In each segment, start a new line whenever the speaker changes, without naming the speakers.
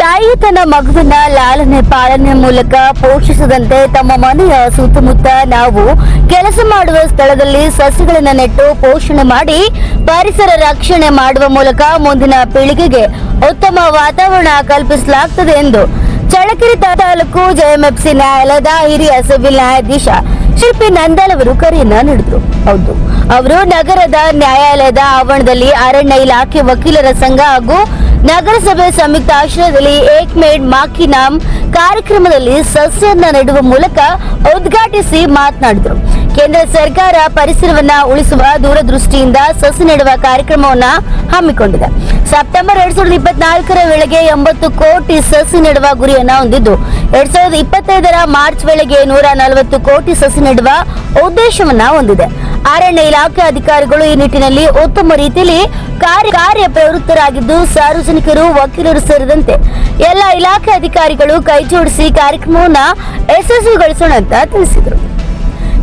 ತಾಯಿ ತನ್ನ ಮಗುವಿನ ಲಾಲನೆ ಪಾಲನೆ ಮೂಲಕ ಪೋಷಿಸದಂತೆ ತಮ್ಮ ಮನೆಯ ಸುತ್ತಮುತ್ತ ನಾವು ಕೆಲಸ ಮಾಡುವ ಸ್ಥಳದಲ್ಲಿ ಸಸ್ಯಗಳನ್ನು ನೆಟ್ಟು ಪೋಷಣೆ ಮಾಡಿ ಪರಿಸರ ರಕ್ಷಣೆ ಮಾಡುವ ಮೂಲಕ ಮುಂದಿನ ಪೀಳಿಗೆಗೆ ಉತ್ತಮ ವಾತಾವರಣ ಕಲ್ಪಿಸಲಾಗುತ್ತದೆ ಎಂದು ಚಳ್ಳಕೆರೆ ತಾಲೂಕು ಜೆಎಂಎಫ್ಸಿ ನ್ಯಾಯಾಲಯದ ಹಿರಿಯ ಸಿವಿಲ್ ನ್ಯಾಯಾಧೀಶ ಶಿಲ್ಪಿ ನಂದಲ್ ಅವರು ಕರೆಯನ್ನ ನೀಡಿದರು. ಹೌದು, ಅವರು ನಗರದ ನ್ಯಾಯಾಲಯದ ಆವರಣದಲ್ಲಿ ಅರಣ್ಯ ಇಲಾಖೆ ವಕೀಲರ ಸಂಘ ಹಾಗೂ ನಗರಸಭೆ ಸಂಯುಕ್ತ ಆಶ್ರಯದಲ್ಲಿ ಏಕ್ ಮೇಡ್ ಮಾಕಿ ನಾಮ್ ಕಾರ್ಯಕ್ರಮದಲ್ಲಿ ಸಸ್ಯನ್ನ ನೆಡುವ ಮೂಲಕ ಉದ್ಘಾಟಿಸಿ ಮಾತನಾಡಿದರು. ಕೇಂದ್ರ ಸರ್ಕಾರ ಪರಿಸರವನ್ನ ಉಳಿಸುವ ದೂರದೃಷ್ಟಿಯಿಂದ ಸಸಿ ನೆಡುವ ಕಾರ್ಯಕ್ರಮವನ್ನ ಹಮ್ಮಿಕೊಂಡಿದೆ. ಸೆಪ್ಟೆಂಬರ್ 2024ರ ವೇಳೆಗೆ 80 ಕೋಟಿ ಸಸಿ ನೆಡುವ ಗುರಿಯನ್ನ ಹೊಂದಿದ್ದು 2025ರ ಮಾರ್ಚ್ ವೇಳೆಗೆ 140 ಕೋಟಿ ಸಸಿ ನೆಡುವ ಉದ್ದೇಶವನ್ನ ಹೊಂದಿದೆ. ಅರಣ್ಯ ಇಲಾಖೆ ಅಧಿಕಾರಿಗಳು ಈ ನಿಟ್ಟಿನಲ್ಲಿ ಉತ್ತಮ ರೀತಿಯಲ್ಲಿ ಕಾರ್ಯ ಪ್ರವೃತ್ತರಾಗಿದ್ದು ಸಾರ್ವಜನಿಕರು, ವಕೀಲರು ಸೇರಿದಂತೆ ಎಲ್ಲ ಇಲಾಖೆ ಅಧಿಕಾರಿಗಳು ಕೈಜೋಡಿಸಿ ಕಾರ್ಯಕ್ರಮವನ್ನ ಯಶಸ್ವಿಗೊಳಿಸೋಣ ಅಂತ ತಿಳಿಸಿದರು.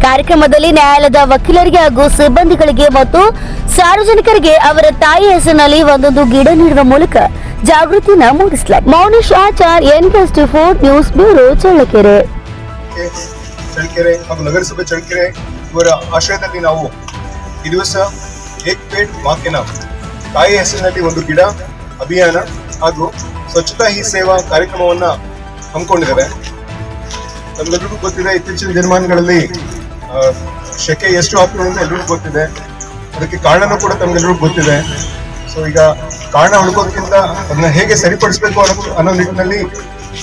ಕಾರ್ಯಕ್ರಮದಲ್ಲಿ ನ್ಯಾಯಾಲಯದ ವಕೀಲರಿಗೆ ಹಾಗೂ ಸಿಬ್ಬಂದಿಗಳಿಗೆ ಮತ್ತು ಸಾರ್ವಜನಿಕರಿಗೆ ಅವರ ತಾಯಿ ಹೆಸರಿನಲ್ಲಿ ಒಂದೊಂದು ಗಿಡ ನೀಡುವ ಮೂಲಕ ಜಾಗೃತಿನ ಮೂಡಿಸಲಾಗಿದೆ. Mounesh Achar, NK4 news bureau, Challakere.
ಹಾಗೂ ನಗರಸಭೆ ಚಳ್ಳಕೆರೆ ಇವರ ಆಶ್ರಯದಲ್ಲಿ ನಾವು ಈ ದಿವಸ ಏಕ್ ಪೇಡ್ ಮಾಕೆ ನಾಮ್ ತಾಯಿ ಹೆಸರಿನಲ್ಲಿ ಒಂದು ಗಿಡ ಅಭಿಯಾನ ಹಾಗೂ ಸ್ವಚ್ಛತಾ ಹಿ ಸೇವಾ ಕಾರ್ಯಕ್ರಮವನ್ನ ಹಮ್ಮಿಕೊಂಡಿದ್ದೇವೆ. ನಮ್ಗೆಲ್ರಿಗೂ ಗೊತ್ತಿದೆ, ಇತ್ತೀಚಿನ ದಿನಮಾನಗಳಲ್ಲಿ ಶೆಕೆ ಎಷ್ಟು ಆಗ್ತದೆ ಅಂತ ಎಲ್ರಿಗೂ ಗೊತ್ತಿದೆ. ಅದಕ್ಕೆ ಕಾರಣನೂ ಕೂಡ ತಮ್ಗೆಲ್ರಿಗೂ ಗೊತ್ತಿದೆ. ಸೊ ಈಗ ಕಾರಣ ಹುಡುಕೋದಕ್ಕಿಂತ ಅದನ್ನ ಹೇಗೆ ಸರಿಪಡಿಸಬೇಕು ಅನ್ನೋ ನಿಟ್ಟಿನಲ್ಲಿ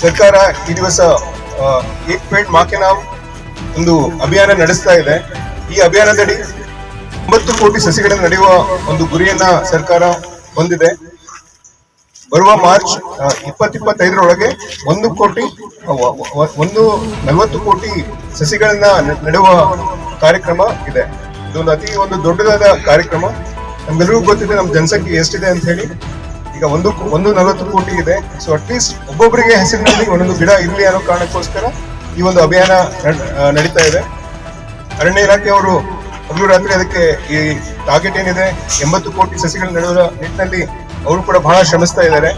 ಸರ್ಕಾರ ಈ ದಿವಸ ಏಕ್ ಪೇಡ್ ಮಾಕೆ ನಾಮ್ ಒಂದು ಅಭಿಯಾನ ನಡೆಸ್ತಾ ಇದೆ. ಈ ಅಭಿಯಾನದಡಿ 90 ಕೋಟಿ ಸಸಿಗಳನ್ನು ನೆಡುವ ಒಂದು ಗುರಿಯನ್ನ ಸರ್ಕಾರ ಹೊಂದಿದೆ. ಬರುವ ಮಾರ್ಚ್ 2025ರೊಳಗೆ 140 ಕೋಟಿ ಸಸಿಗಳನ್ನ ನೆಡುವ ಕಾರ್ಯಕ್ರಮ ಇದೆ. ಇದೊಂದು ಒಂದು ದೊಡ್ಡದಾದ ಕಾರ್ಯಕ್ರಮ. ನಮ್ಗೆಲ್ಲರಿಗೂ ಗೊತ್ತಿದೆ ನಮ್ಮ ಜನಸಂಖ್ಯೆ ಎಷ್ಟಿದೆ ಅಂತ ಹೇಳಿ. ಈಗ 140 ಕೋಟಿ ಇದೆ. ಸೊ ಅಟ್ಲೀಸ್ಟ್ ಒಬ್ಬೊಬ್ಬರಿಗೆ ಹೆಸರಿನಲ್ಲಿ ಒಂದೊಂದು ಗಿಡ ಇರಲಿ ಅನ್ನೋ ಕಾರಣಕ್ಕೋಸ್ಕರ ಈ ಒಂದು ಅಭಿಯಾನ ನಡೀತಾ ಇದೆ. ಅರಣ್ಯ ಇಲಾಖೆಯವರು ಹಗಲು ರಾತ್ರಿ ಅದಕ್ಕೆ ಈ ಟಾರ್ಗೆಟ್ ಏನಿದೆ 80 ಕೋಟಿ ಸಸಿಗಳು ನೆಡುವ ನಿಟ್ಟಿನಲ್ಲಿ ಅವರು ಕೂಡ ಬಹಳ ಶ್ರಮಿಸ್ತಾ ಇದ್ದಾರೆ.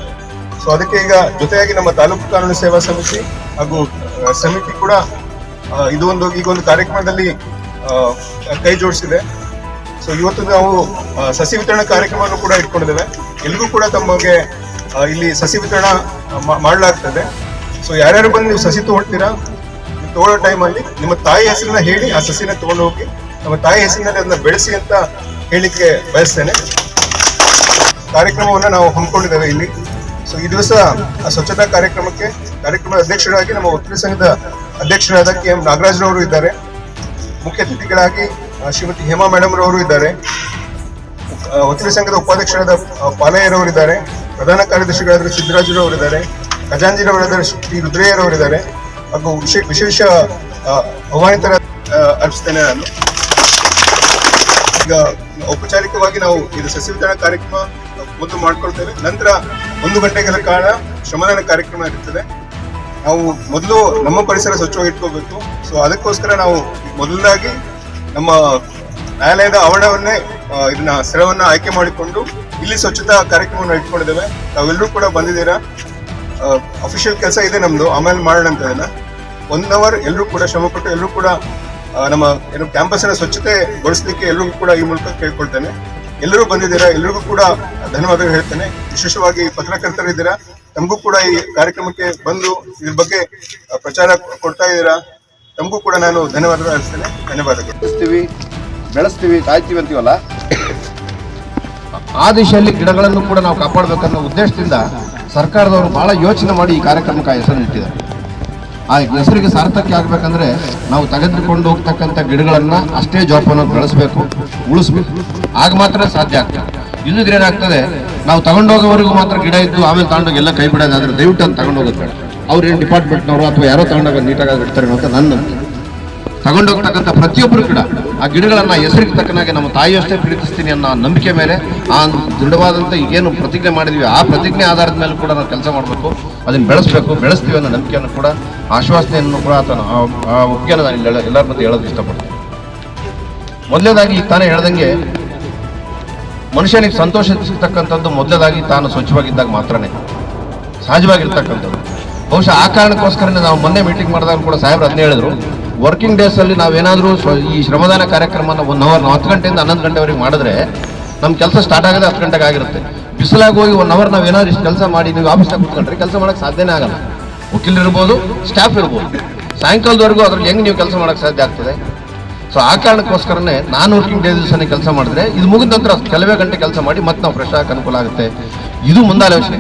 ಸೊ ಅದಕ್ಕೆ ಈಗ ಜೊತೆಯಾಗಿ ನಮ್ಮ ತಾಲೂಕು ಕಾನೂನು ಸೇವಾ ಸಮಿತಿ ಹಾಗೂ ಸಮಿತಿ ಕೂಡ ಈಗ ಒಂದು ಕಾರ್ಯಕ್ರಮದಲ್ಲಿ ಕೈ ಜೋಡಿಸಿದೆ. ಸೊ ಇವತ್ತು ನಾವು ಸಸಿ ವಿತರಣಾ ಕಾರ್ಯಕ್ರಮವನ್ನು ಕೂಡ ಇಟ್ಕೊಂಡಿದ್ದೇವೆ. ಎಲ್ರಿಗೂ ಕೂಡ ತಮಗೆ ಇಲ್ಲಿ ಸಸಿ ವಿತರಣಾ ಮಾಡಲಾಗ್ತದೆ. ಸೊ ಯಾರ್ಯಾರು ಬಂದು ನೀವು ಸಸಿ ತಗೊಳ್ತೀರಾ, ತಗೊಳ್ಳೋ ಟೈಮಲ್ಲಿ ನಿಮ್ಮ ತಾಯಿ ಹೆಸರನ್ನ ಹೇಳಿ ಆ ಸಸಿನ ತಗೊಂಡು ಹೋಗಿ ನಮ್ಮ ತಾಯಿ ಹೆಸರಿನಲ್ಲಿ ಅದನ್ನ ಬೆಳೆಸಿ ಅಂತ ಹೇಳಿಕ್ಕೆ ಬಯಸ್ತೇನೆ. ಕಾರ್ಯಕ್ರಮವನ್ನ ನಾವು ಹಮ್ಮಿಕೊಂಡಿದ್ದೇವೆ ಇಲ್ಲಿ. ಸೊ ಈ ದಿವಸ ಸ್ವಚ್ಛತಾ ಕಾರ್ಯಕ್ರಮದ ಅಧ್ಯಕ್ಷರಾಗಿ ನಮ್ಮ ವಕೀಲ ಸಂಘದ ಅಧ್ಯಕ್ಷರಾದ KM ನಾಗರಾಜ್ರವರು ಇದ್ದಾರೆ. ಮುಖ್ಯ ಅತಿಥಿಗಳಾಗಿ ಶ್ರೀಮತಿ ಹೇಮಾ ಮೇಡಮ್ ರವರು ಇದ್ದಾರೆ. ವಕೀಲ ಸಂಘದ ಉಪಾಧ್ಯಕ್ಷರಾದ ಪಾಲಯ್ಯರವರು ಇದ್ದಾರೆ. ಪ್ರಧಾನ ಕಾರ್ಯದರ್ಶಿಗಳಾದ ಸಿದ್ದರಾಜರವರು ಇದ್ದಾರೆ. ಖಜಾಂಜಿರವರಾದ ಶ್ರೀ ರುದ್ರಯ್ಯರವರಿದ್ದಾರೆ. ಹಾಗೂ ವಿಶೇಷ ಆಹ್ವಾನಿತರ ಅರ್ಪಿಸ್ತೇನೆ ನಾನು. ಈಗ ಔಪಚಾರಿಕವಾಗಿ ನಾವು ಇದು ಸಸಿ ವಿತರಣಾ ಕಾರ್ಯಕ್ರಮ ಮೊದಲು ಮಾಡ್ಕೊಳ್ತೇವೆ. ನಂತರ 1 ಗಂಟೆಗಳ ಕಾಲ ಶ್ರಮದಾನ ಕಾರ್ಯಕ್ರಮ ಇರುತ್ತದೆ. ನಾವು ಮೊದಲು ನಮ್ಮ ಪರಿಸರ ಸ್ವಚ್ಛವಾಗಿ ಇಟ್ಕೋಬೇಕು. ಸೊ ಅದಕ್ಕೋಸ್ಕರ ನಾವು ಮೊದಲಾಗಿ ನಮ್ಮ ನ್ಯಾಯಾಲಯದ ಆವರಣವನ್ನೇ ಇದನ್ನ ಸ್ಥಳವನ್ನ ಆಯ್ಕೆ ಮಾಡಿಕೊಂಡು ಇಲ್ಲಿ ಸ್ವಚ್ಛತಾ ಕಾರ್ಯಕ್ರಮವನ್ನು ಇಟ್ಕೊಂಡಿದ್ದೇವೆ. ತಾವೆಲ್ಲರೂ ಕೂಡ ಬಂದಿದ್ದೀರಾ. ಅಫಿಷಿಯಲ್ ಕೆಲಸ ಇದೆ ನಮ್ದು, ಆಮೇಲೆ ಮಾಡೋಣ ಅಂತ ಇದನ್ನ 1 ಅವರ್ ಎಲ್ಲರೂ ಕೂಡ ಶ್ರಮಪಟ್ಟು ಎಲ್ಲರೂ ಕೂಡ ನಮ್ಮ ಕ್ಯಾಂಪಸ್ನ ಸ್ವಚ್ಛತೆ ಗೊಳಿಸ್ಲಿಕ್ಕೆ ಎಲ್ಲರಿಗೂ ಕೂಡ ಈ ಮೂಲಕ ಕೇಳ್ಕೊಳ್ತೇನೆ. ಎಲ್ಲರೂ ಬಂದಿದ್ದೀರಾ, ಎಲ್ಲರಿಗೂ ಕೂಡ ಧನ್ಯವಾದಗಳು ಹೇಳ್ತೇನೆ. ವಿಶೇಷವಾಗಿ ಪತ್ರಕರ್ತರಿದ್ದೀರಾ, ತಮಗೂ ಕೂಡ ಈ ಕಾರ್ಯಕ್ರಮಕ್ಕೆ ಬಂದು ಇದ್ರ ಬಗ್ಗೆ ಪ್ರಚಾರ ಕೊಡ್ತಾ ಇದ್ದೀರಾ, ತಮಗೂ ಕೂಡ ನಾನು ಧನ್ಯವಾದಗಳು ಅರ್ಪಿಸ್ತೇನೆ. ಧನ್ಯವಾದಗಳು.
ಬೆಳೆಸ್ತೀವಿ, ಕಾಯ್ತೀವಿ ಅಂತೀವಲ್ಲ, ಆ ದಿಶೆಯಲ್ಲಿ ಗಿಡಗಳನ್ನು ಕೂಡ ನಾವು ಕಾಪಾಡಬೇಕನ್ನೋ ಉದ್ದೇಶದಿಂದ ಸರ್ಕಾರದವರು ಬಹಳ ಯೋಚನೆ ಮಾಡಿ ಈ ಕಾರ್ಯಕ್ರಮಕ್ಕೆ ಹೆಸರು ಇಟ್ಟಿದ್ದಾರೆ. ಆ ಹೆಸರಿಗೆ ಸಾರ್ಥಕ್ಕೆ ಆಗಬೇಕಂದ್ರೆ ನಾವು ತೆಗೆದುಕೊಂಡು ಹೋಗ್ತಕ್ಕಂಥ ಗಿಡಗಳನ್ನು ಅಷ್ಟೇ ಜೋಪಾನವಾಗಿ ಬೆಳೆಸಬೇಕು, ಉಳಿಸ್ಬೇಕು. ಆಗ ಮಾತ್ರ ಸಾಧ್ಯ ಆಗ್ತದೆ. ಇಲ್ಲದ್ರೆ ಏನಾಗ್ತದೆ, ನಾವು ತಗೊಂಡೋಗೋವರೆಗೂ ಮಾತ್ರ ಗಿಡ ಇದ್ದು ಆಮೇಲೆ ತಗೊಂಡೋಗಿ ಎಲ್ಲ ಕೈ ಬಿಡೋದಾದ್ರೆ ದಯವಿಟ್ಟು ಅಂತ ತಗೊಂಡೋಗೋದು ಬೇಡ. ಅವ್ರು ಏನು ಡಿಪಾರ್ಟ್ಮೆಂಟ್ನವರು ಅಥವಾ ಯಾರೋ ತಗೊಂಡೋಗ ನೀಟಾಗಿ ಇಡ್ತಾರೆ ಅಂತ ನನ್ನ ತಗೊಂಡೋಗ್ತಕ್ಕಂಥ ಪ್ರತಿಯೊಬ್ಬರು ಕೂಡ ಆ ಗಿಡಗಳನ್ನು ಹೆಸರಿಗೆ ತಕ್ಕನಾಗೆ ನಮ್ಮ ತಾಯಿಯಷ್ಟೇ ಪ್ರೀತಿಸ್ತೀನಿ ಅನ್ನೋ ನಂಬಿಕೆ ಮೇಲೆ ಆ ದೃಢವಾದಂಥ ಈಗೇನು ಪ್ರತಿಜ್ಞೆ ಮಾಡಿದ್ವಿ ಆ ಪ್ರತಿಜ್ಞೆ ಆಧಾರದ ಮೇಲೆ ಕೂಡ ನಾವು ಕೆಲಸ ಮಾಡಬೇಕು, ಅದನ್ನು ಬೆಳೆಸ್ತೀವಿ ಅನ್ನೋ ನಂಬಿಕೆಯನ್ನು ಕೂಡ ಆಶ್ವಾಸನೆಯನ್ನು ಕೂಡ ಆ ಒಪ್ಪಿಗೆಯನ್ನು ನಾನು ಎಲ್ಲರ ಮಧ್ಯೆ ಹೇಳೋದು ಇಷ್ಟಪಡ್ತೀನಿ. ಮೊದಲನೇದಾಗಿ ಈಗ ತಾನೇ ಹೇಳ್ದಂಗೆ ಮನುಷ್ಯನಿಗೆ ಸಂತೋಷ ಸಿಗ್ತಕ್ಕಂಥದ್ದು ಮೊದಲನೇದಾಗಿ ತಾನು ಸ್ವಚ್ಛವಾಗಿದ್ದಾಗ ಮಾತ್ರನೇ. ಸಹಜವಾಗಿರ್ತಕ್ಕಂಥದ್ದು. ಬಹುಶಃ ಆ ಕಾರಣಕ್ಕೋಸ್ಕರನೇ ನಾವು ಮೊನ್ನೆ ಮೀಟಿಂಗ್ ಮಾಡಿದಾಗ ಕೂಡ ಸಾಹೇಬ್ರು ಅದನ್ನೇ ಹೇಳಿದ್ರು, ವರ್ಕಿಂಗ್ ಡೇಸಲ್ಲಿ ನಾವೇನಾದರೂ ಈ ಶ್ರಮದಾನ ಕಾರ್ಯಕ್ರಮನ 1 ಅವರ್ 10 ಗಂಟೆಯಿಂದ 11 ಗಂಟೆವರೆಗೆ ಮಾಡಿದ್ರೆ ನಮ್ಮ ಕೆಲಸ ಸ್ಟಾರ್ಟ್ ಆಗೋದೇ 10 ಗಂಟೆಗೆ ಆಗಿರುತ್ತೆ. ಬಿಸಿಲಾಗಿ ಹೋಗಿ 1 ಅವರ್ ನಾವು ಏನಾದ್ರು ಇಷ್ಟು ಕೆಲಸ ಮಾಡಿ ನೀವು ಆಫೀಸ್ನಾಗ ಕೂತ್ಕೊಂಡ್ರೆ ಕೆಲಸ ಮಾಡೋಕ್ಕೆ ಸಾಧ್ಯನೇ ಆಗಲ್ಲ. ವಕೀಲರಿರ್ಬೋದು, ಸ್ಟಾಫ್ ಇರ್ಬೋದು, ಸಾಯಂಕಾಲದವರೆಗೂ ಅದ್ರಲ್ಲಿ ಹೆಂಗೆ ನೀವು ಕೆಲಸ ಮಾಡೋಕ್ಕೆ ಸಾಧ್ಯ ಆಗ್ತದೆ? ಸೊ ಆ ಕಾರಣಕ್ಕೋಸ್ಕರನೇ ನಾನು ವರ್ಕಿಂಗ್ ಡೇ ದಿವಸನೇ ಕೆಲಸ ಮಾಡಿದ್ರೆ ಇದು ಮುಗಿದ ನಂತರ ಕೆಲವೇ ಗಂಟೆ ಕೆಲಸ ಮಾಡಿ ಮತ್ತೆ ನಾವು ಫ್ರೆಶ್ ಆಗಕ್ಕೆ ಅನುಕೂಲ ಆಗುತ್ತೆ. ಇದು ಮುಂದಾಲೋಚನೆ.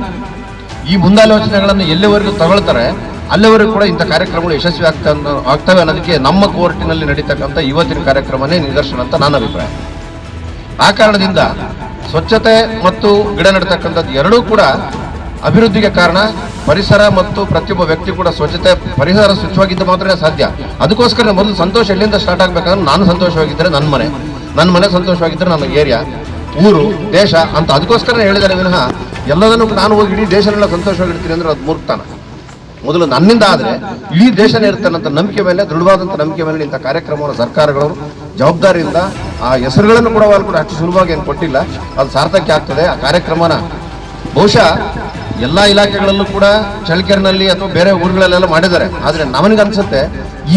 ಈ ಮುಂದಾಲೋಚನೆಗಳನ್ನು ಎಲ್ಲಿವರೆಗೂ ತಗೊಳ್ತಾರೆ ಅಲ್ಲಿವರೆಗೂ ಕೂಡ ಇಂಥ ಕಾರ್ಯಕ್ರಮಗಳು ಯಶಸ್ವಿ ಆಗ್ತವೆ ಅನ್ನೋದಕ್ಕೆ ನಮ್ಮ ಕೋರ್ಟಿನಲ್ಲಿ ನಡೀತಕ್ಕಂಥ ಇವತ್ತಿನ ಕಾರ್ಯಕ್ರಮನೇ ನಿದರ್ಶನ ಅಂತ ನನ್ನ ಅಭಿಪ್ರಾಯ. ಆ ಕಾರಣದಿಂದ ಸ್ವಚ್ಛತೆ ಮತ್ತು ಗಿಡ ನೆಡ್ತಕ್ಕಂಥದ್ದು ಎರಡೂ ಕೂಡ ಅಭಿವೃದ್ಧಿಗೆ ಕಾರಣ. ಪರಿಸರ ಮತ್ತು ಪ್ರತಿಯೊಬ್ಬ ವ್ಯಕ್ತಿ ಕೂಡ ಸ್ವಚ್ಛತೆ, ಪರಿಸರ ಸ್ವಚ್ಛವಾಗಿದ್ದ ಮಾತ್ರ ಸಾಧ್ಯ. ಅದಕ್ಕೋಸ್ಕರ ಮೊದಲು ಸಂತೋಷ ಎಲ್ಲಿಂದ ಸ್ಟಾರ್ಟ್ ಆಗಬೇಕಂದ್ರೆ ನಾನು ಸಂತೋಷವಾಗಿದ್ದರೆ ನನ್ನ ಮನೆ ಸಂತೋಷವಾಗಿದ್ದರೆ ನನ್ನ ಏರಿಯಾ, ಊರು, ದೇಶ ಅಂತ ಅದಕ್ಕೋಸ್ಕರ ಹೇಳಿದರೆ ವಿನಃ ಎಲ್ಲದನ್ನು ನಾನು ಹೋಗಿ ಇಡೀ ದೇಶನೆಲ್ಲ ಸಂತೋಷವಾಗಿರ್ತೀನಿ ಅಂದ್ರೆ ಅದು ಮೂರ್ಖತನ. ಮೊದಲು ನನ್ನಿಂದ ಆದರೆ ಇಡೀ ದೇಶನೇ ಇರ್ತಾನಂತ ನಂಬಿಕೆ ಮೇಲೆ, ದೃಢವಾದಂಥ ನಂಬಿಕೆ ಮೇಲೆ ಇಂಥ ಕಾರ್ಯಕ್ರಮವನ್ನು ಸರ್ಕಾರಗಳು ಜವಾಬ್ದಾರಿಯಿಂದ ಆ ಹೆಸರುಗಳನ್ನು ಕೂಡ ಅಷ್ಟು ಸುಲಭವಾಗಿ ಏನು ಕೊಟ್ಟಿಲ್ಲ, ಅದು ಸಾರ್ಥಕ್ಯ ಆಗ್ತದೆ. ಆ ಕಾರ್ಯಕ್ರಮನ ಬಹುಶಃ ಎಲ್ಲ ಇಲಾಖೆಗಳಲ್ಲೂ ಕೂಡ ಚಳ್ಳಕೆರೆನಲ್ಲಿ ಅಥವಾ ಬೇರೆ ಊರುಗಳಲ್ಲೆಲ್ಲ ಮಾಡಿದ್ದಾರೆ. ಆದರೆ ನಮಗನ್ಸುತ್ತೆ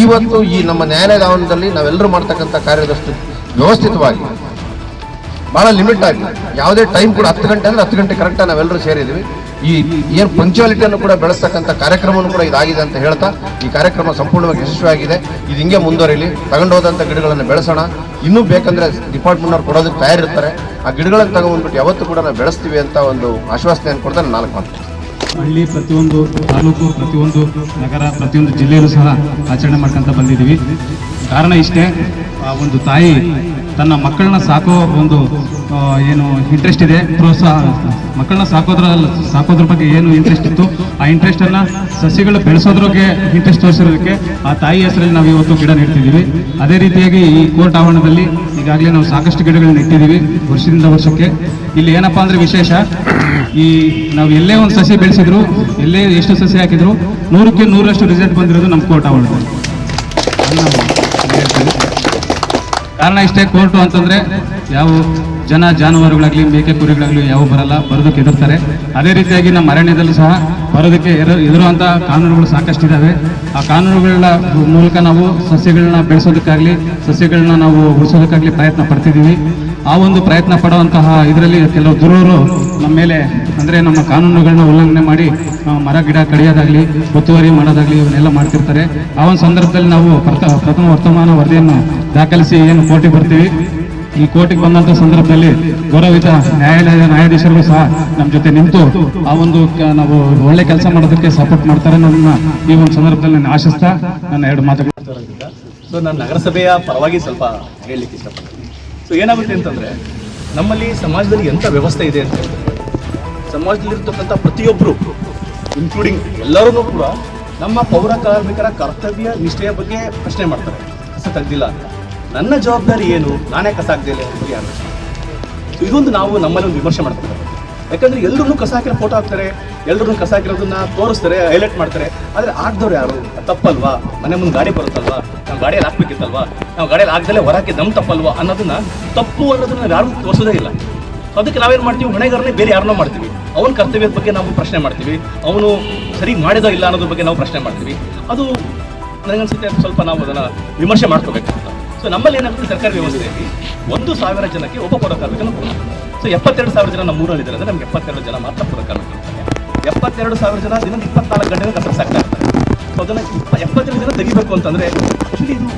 ಇವತ್ತು ಈ ನಮ್ಮ ನ್ಯಾಯಾಲಯದ ಆವರಣದಲ್ಲಿ ನಾವೆಲ್ಲರೂ ಮಾಡ್ತಕ್ಕಂಥ ಕಾರ್ಯದಷ್ಟು ವ್ಯವಸ್ಥಿತವಾಗಿ, ಭಾಳ ಲಿಮಿಟ್ ಆಗಿ, ಯಾವುದೇ ಟೈಮ್ ಕೂಡ 10 ಗಂಟೆ ಅಂದರೆ 10 ಗಂಟೆ ಕರೆಕ್ಟಾಗಿ ನಾವೆಲ್ಲರೂ ಸೇರಿದ್ದೀವಿ. ಈ ಏನು ಪಂಕ್ಚುಯಾಲಿಟಿಯನ್ನು ಕೂಡ ಬೆಳೆಸ್ತಕ್ಕಂಥ ಕಾರ್ಯಕ್ರಮವನ್ನು ಕೂಡ ಇದಾಗಿದೆ ಅಂತ ಹೇಳ್ತಾ ಈ ಕಾರ್ಯಕ್ರಮ ಸಂಪೂರ್ಣವಾಗಿ ಯಶಸ್ವಿಯಾಗಿದೆ. ಇದು ಹಿಂಗೆ ಮುಂದುವರಿಲಿ. ತಗೊಂಡೋದಂಥ ಗಿಡಗಳನ್ನು ಬೆಳೆಸೋಣ. ಇನ್ನೂ ಬೇಕಂದರೆ ಡಿಪಾರ್ಟ್ಮೆಂಟ್ನವ್ರು ಕೊಡೋದಕ್ಕೆ ತಯಾರಿರ್ತಾರೆ. ಆ ಗಿಡಗಳನ್ನು ತಗೊಂಡ್ಬಿಟ್ಟು ಯಾವತ್ತೂ ಕೂಡ ನಾವು ಬೆಳೆಸ್ತೀವಿ ಅಂತ ಒಂದು ಆಶ್ವಾಸನೆಯನ್ನು ಕೊಡ್ತಾರೆ. 4 ಮಾತು.
ಹಳ್ಳಿ ಪ್ರತಿಯೊಂದು ತಾಲೂಕು, ಪ್ರತಿಯೊಂದು ನಗರ, ಪ್ರತಿಯೊಂದು ಜಿಲ್ಲೆಯಲ್ಲೂ ಸಹ ಆಚರಣೆ ಮಾಡ್ಕೊಂತ ಬಂದಿದ್ದೀವಿ. ಕಾರಣ ಇಷ್ಟೇ, ಒಂದು ತಾಯಿ ತನ್ನ ಮಕ್ಕಳನ್ನ ಸಾಕೋ ಒಂದು ಏನು ಇಂಟ್ರೆಸ್ಟ್ ಇದೆ, ಪ್ರೋತ್ಸಾಹ, ಮಕ್ಕಳನ್ನ ಸಾಕೋದ್ರ ಬಗ್ಗೆ ಏನು ಇಂಟ್ರೆಸ್ಟ್ ಇತ್ತು, ಆ ಇಂಟ್ರೆಸ್ಟನ್ನು ಸಸಿಗಳು ಬೆಳೆಸೋದ್ರಿಗೆ ಇಂಟ್ರೆಸ್ಟ್ ತೋರಿಸಿರೋದಕ್ಕೆ ಆ ತಾಯಿ ಹೆಸರಲ್ಲಿ ನಾವು ಇವತ್ತು ಗಿಡ ನೆಡ್ತಿದ್ದೀವಿ. ಅದೇ ರೀತಿಯಾಗಿ ಈ ಕೋರ್ಟ್ ಆವರಣದಲ್ಲಿ ಈಗಾಗಲೇ ನಾವು ಸಾಕಷ್ಟು ಗಿಡಗಳನ್ನ ನೆಟ್ಟಿದ್ದೀವಿ ವರ್ಷದಿಂದ ವರ್ಷಕ್ಕೆ. ಇಲ್ಲಿ ಏನಪ್ಪ ಅಂದರೆ ವಿಶೇಷ, ಈ ನಾವು ಎಲ್ಲೇ ಒಂದು ಸಸಿ ಬೆಳೆಸಿದ್ರು, ಎಲ್ಲೇ ಎಷ್ಟು ಸಸಿ ಹಾಕಿದ್ರು 100ಕ್ಕೆ 100ರಷ್ಟು ರಿಸಲ್ಟ್ ಬಂದಿರೋದು ನಮ್ಮ ಕೋರ್ಟ್ ಆವರಣದಲ್ಲಿ. ಕಾರಣ ಇಷ್ಟೇ, ಕೋರ್ಟು ಅಂತಂದರೆ ಯಾವ ಜಾನುವಾರುಗಳಾಗಲಿ, ಮೇಕೆ ಕುರಿಗಳಾಗಲಿ ಯಾವ ಬರಲ್ಲ, ಬರೋದಕ್ಕೆ ಎದುರ್ತಾರೆ. ಅದೇ ರೀತಿಯಾಗಿ ನಮ್ಮ ಅರಣ್ಯದಲ್ಲೂ ಸಹ ಬರೋದಕ್ಕೆ ಎದುರುವಂಥ ಕಾನೂನುಗಳು ಸಾಕಷ್ಟಿದ್ದಾವೆ. ಆ ಕಾನೂನುಗಳ ಮೂಲಕ ನಾವು ಸಸ್ಯಗಳನ್ನ ಬೆಳೆಸೋದಕ್ಕಾಗಲಿ, ಸಸ್ಯಗಳನ್ನ ನಾವು ಉಳಿಸೋದಕ್ಕಾಗಲಿ ಪ್ರಯತ್ನ ಪಡ್ತಿದ್ದೀವಿ. ಆ ಒಂದು ಪ್ರಯತ್ನ ಪಡುವಂತಹ ಇದರಲ್ಲಿ ಕೆಲವು ದುರೂರು ನಮ್ಮ ಮೇಲೆ, ಅಂದರೆ ನಮ್ಮ ಕಾನೂನುಗಳನ್ನ ಉಲ್ಲಂಘನೆ ಮಾಡಿ ಮರ ಗಿಡ ಕಡಿಯೋದಾಗಲಿ, ಒತ್ತುವರಿ ಮಾಡೋದಾಗಲಿ ಇವನ್ನೆಲ್ಲ ಮಾಡ್ತಿರ್ತಾರೆ. ಆ ಒಂದು ಸಂದರ್ಭದಲ್ಲಿ ನಾವು ಪ್ರಥಮ ವರ್ತಮಾನ ವರದಿಯನ್ನು ದಾಖಲಿಸಿ ಏನು ಕೋರ್ಟಿಗೆ ಬರ್ತೀವಿ. ಈ ಕೋರ್ಟಿಗೆ ಬಂದಂಥ ಸಂದರ್ಭದಲ್ಲಿ ಗೌರವಿತ ನ್ಯಾಯಾಧೀಶರು ಸಹ ನಮ್ಮ ಜೊತೆ ನಿಂತು ಆ ಒಂದು ನಾವು ಒಳ್ಳೆ ಕೆಲಸ ಮಾಡೋದಕ್ಕೆ ಸಪೋರ್ಟ್ ಮಾಡ್ತಾರೆ. ನನ್ನ ಈ ಒಂದು ಸಂದರ್ಭದಲ್ಲಿ ನಾನು ಆಶಿಸ್ತಾ ನನ್ನ 2 ಮಾತುಗಳು.
ಸೊ ನಾನು ನಗರಸಭೆಯ ಪರವಾಗಿ ಸ್ವಲ್ಪ ಹೇಳಲಿಕ್ಕೆ ಇಷ್ಟಪಡ್ತೀನಿ. ಸೊ ಏನಾಗುತ್ತೆ ಅಂತಂದರೆ, ನಮ್ಮಲ್ಲಿ ಸಮಾಜದಲ್ಲಿ ಎಂಥ ವ್ಯವಸ್ಥೆ ಇದೆ ಅಂತ ಹೇಳಿದ್ರೆ, ಸಮಾಜದಲ್ಲಿರ್ತಕ್ಕಂಥ ಪ್ರತಿಯೊಬ್ಬರು ಇನ್ಕ್ಲೂಡಿಂಗ್ ಎಲ್ಲರೂ ಕೂಡ ನಮ್ಮ ಪೌರ ಕಾರ್ಮಿಕರ ಕರ್ತವ್ಯ ನಿಷ್ಠೆಯ ಬಗ್ಗೆ ಪ್ರಶ್ನೆ ಮಾಡ್ತಾರೆ. ಕಸ ತೆಗ್ದಿಲ್ಲ ಅಂತ, ನನ್ನ ಜವಾಬ್ದಾರಿ ಏನು, ನಾನೇ ಕಸ ಆಗದಿಲ್ಲ ಅಂತ ಯಾರು. ಸೊ ಇದೊಂದು ನಾವು ನಮ್ಮಲ್ಲಿ ಒಂದು ವಿಮರ್ಶೆ ಮಾಡ್ತಾರೆ. ಯಾಕಂದರೆ ಎಲ್ಲರೂ ಕಸ ಹಾಕಿರೋ ಫೋಟೋ ಹಾಕ್ತಾರೆ, ಎಲ್ಲರೂ ಕಸ ಹಾಕಿರೋದನ್ನ ತೋರಿಸ್ತಾರೆ, ಹೈಲೈಟ್ ಮಾಡ್ತಾರೆ. ಆದರೆ ಆಗ್ದವ್ರು ಯಾರು? ತಪ್ಪಲ್ವಾ? ಮನೆ ಮುಂದೆ ಗಾಡಿ ಬರುತ್ತಲ್ವಾ, ನಾವು ಗಾಡಿಯಲ್ಲಿ ಹಾಕ್ಬೇಕಿತ್ತಲ್ವಾ, ನಾವು ಗಾಡಿಯಲ್ಲಿ ಆಗದಲ್ಲೇ ಹೊರಕ್ಕೆ ನಮ್ಮ ತಪ್ಪಲ್ವಾ ಅನ್ನೋದನ್ನ, ತಪ್ಪು ಅನ್ನೋದನ್ನ ಯಾರು ತೋರಿಸೋದೇ ಇಲ್ಲ. ಅದಕ್ಕೆ ನಾವೇನು ಮಾಡ್ತೀವಿ, ಹೊಣೆಗಾರನೇ ಬೇರೆ ಯಾರನ್ನೋ ಮಾಡ್ತೀವಿ. ಅವನ ಕರ್ತವ್ಯದ ಬಗ್ಗೆ ನಾವು ಪ್ರಶ್ನೆ ಮಾಡ್ತೀವಿ, ಅವನು ಸರಿ ಮಾಡಿದೋ ಇಲ್ಲ ಅನ್ನೋದ್ರ ಬಗ್ಗೆ ನಾವು ಪ್ರಶ್ನೆ ಮಾಡ್ತೀವಿ. ಅದು ನನಗನ್ಸುತ್ತೆ ಸ್ವಲ್ಪ ನಾವು ಅದನ್ನು ವಿಮರ್ಶೆ ಮಾಡ್ಕೋಬೇಕು ಅಂತ. ಸೊ ನಮ್ಮಲ್ಲಿ ಏನಾಗುತ್ತೆ, ಸರ್ಕಾರಿ ವ್ಯವಸ್ಥೆಯಲ್ಲಿ 1,000 ಜನಕ್ಕೆ ಒಬ್ಬ ಪೌರ ಕಾರ್ಮಿಕನ ಪೂರ್ಣ. ಸೊ 72,000 ಜನ ನಮ್ಮ ಊರಲ್ಲಿದ್ದಾರೆ ಅಂದರೆ ನಮ್ಗೆ 72 ಜನ ಮಾತ್ರ ಪೌರ ಕಾರ್ಮಿಕರು ಇರ್ತಾರೆ. 72,000 ಜನ ದಿನದ 24 ಗಂಟೆಗೆ ಕಸ ಸಾಕ್ತಾ ಇರ್ತಾರೆ. ಸೊ ಅದನ್ನು 72 ಜನ ತೆಗಿಬೇಕು ಅಂತಂದರೆ ಆ್ಯಕ್ಚುಲಿ ಇದು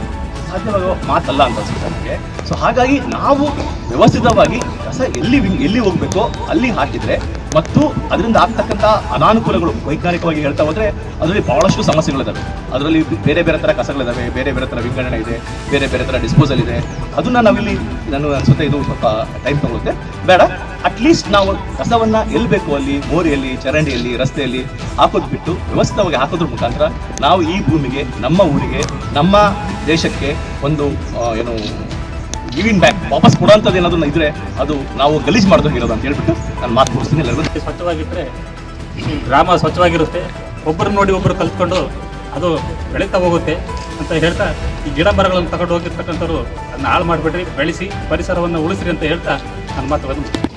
ಸಾಧ್ಯವಾಗುವ ಮಾತಲ್ಲ ಅಂತ ಅನ್ಸುತ್ತೆ ನನಗೆ. ಸೊ ಹಾಗಾಗಿ ನಾವು ವ್ಯವಸ್ಥಿತವಾಗಿ ಕಸ ಎಲ್ಲಿ ಹೋಗಬೇಕೋ ಅಲ್ಲಿ ಹಾಕಿದರೆ, ಮತ್ತು ಅದರಿಂದ ಆಗ್ತಕ್ಕಂಥ ಅನಾನುಕೂಲಗಳು ವೈಜ್ಞಾನಿಕವಾಗಿ ಹೇಳ್ತಾ ಹೋದರೆ ಅದರಲ್ಲಿ ಭಾಳಷ್ಟು ಸಮಸ್ಯೆಗಳಿದ್ದಾವೆ. ಅದರಲ್ಲಿ ಬೇರೆ ಬೇರೆ ಥರ ಕಸಗಳಿದ್ದಾವೆ, ಬೇರೆ ಬೇರೆ ಥರ ವಿಂಗಡಣೆ ಇದೆ, ಬೇರೆ ಬೇರೆ ಥರ ಡಿಸ್ಪೋಸಲ್ ಇದೆ. ಅದನ್ನು ನಾವಿಲ್ಲಿ ನಾನು ಅನಿಸುತ್ತೆ ಇದು ಸ್ವಲ್ಪ ಟೈಮ್ ತಗೊಳುತ್ತೆ. ಬೇಡ, ಅಟ್ಲೀಸ್ಟ್ ನಾವು ಕಸವನ್ನು ಎಲ್ಲಿ ಬೇಕು ಅಲ್ಲಿ, ಮೋರಿಯಲ್ಲಿ, ಚರಂಡಿಯಲ್ಲಿ, ರಸ್ತೆಯಲ್ಲಿ ಹಾಕೋದು ಬಿಟ್ಟು ವ್ಯವಸ್ಥಿತವಾಗಿ ಹಾಕೋದ್ರ ಮುಖಾಂತರ ನಾವು ಈ ಭೂಮಿಗೆ, ನಮ್ಮ ಊರಿಗೆ, ನಮ್ಮ ದೇಶಕ್ಕೆ ಒಂದು ಏನು ಗಿವಿಂಗ್ ಬ್ಯಾಕ್, ವಾಪಸ್ ಕೊಡೋಂಥದ್ದು ಏನಾದರೂ ಇದ್ರೆ ಅದು ನಾವು ಗಲೀಜು ಮಾಡೋದು ಇರೋದು ಅಂತ ಹೇಳ್ಬಿಟ್ಟು ನಾನು ಮಾತು ಮುಗಿಸ್ತೀನಿ. ಎಲ್ಲರಿಗೂ
ಸ್ವಚ್ಛವಾಗಿದ್ದರೆ ಗ್ರಾಮ ಸ್ವಚ್ಛವಾಗಿರುತ್ತೆ. ಒಬ್ಬರು ನೋಡಿ ಒಬ್ಬರು ಕಲ್ತ್ಕೊಂಡು ಅದು ಬೆಳೀತಾ ಹೋಗುತ್ತೆ ಅಂತ ಹೇಳ್ತಾ, ಈ ಗಿಡ ಮರಗಳನ್ನು ತಗೊಂಡು ಹೋಗಿರ್ತಕ್ಕಂಥವ್ರು ಅದನ್ನ ಹಾಳು ಮಾಡಿಬಿಡ್ರಿ, ಬೆಳೆಸಿ ಪರಿಸರವನ್ನು ಉಳಿಸ್ರಿ ಅಂತ ಹೇಳ್ತಾ ನನ್ನ ಮಾತುಗಳನ್ನು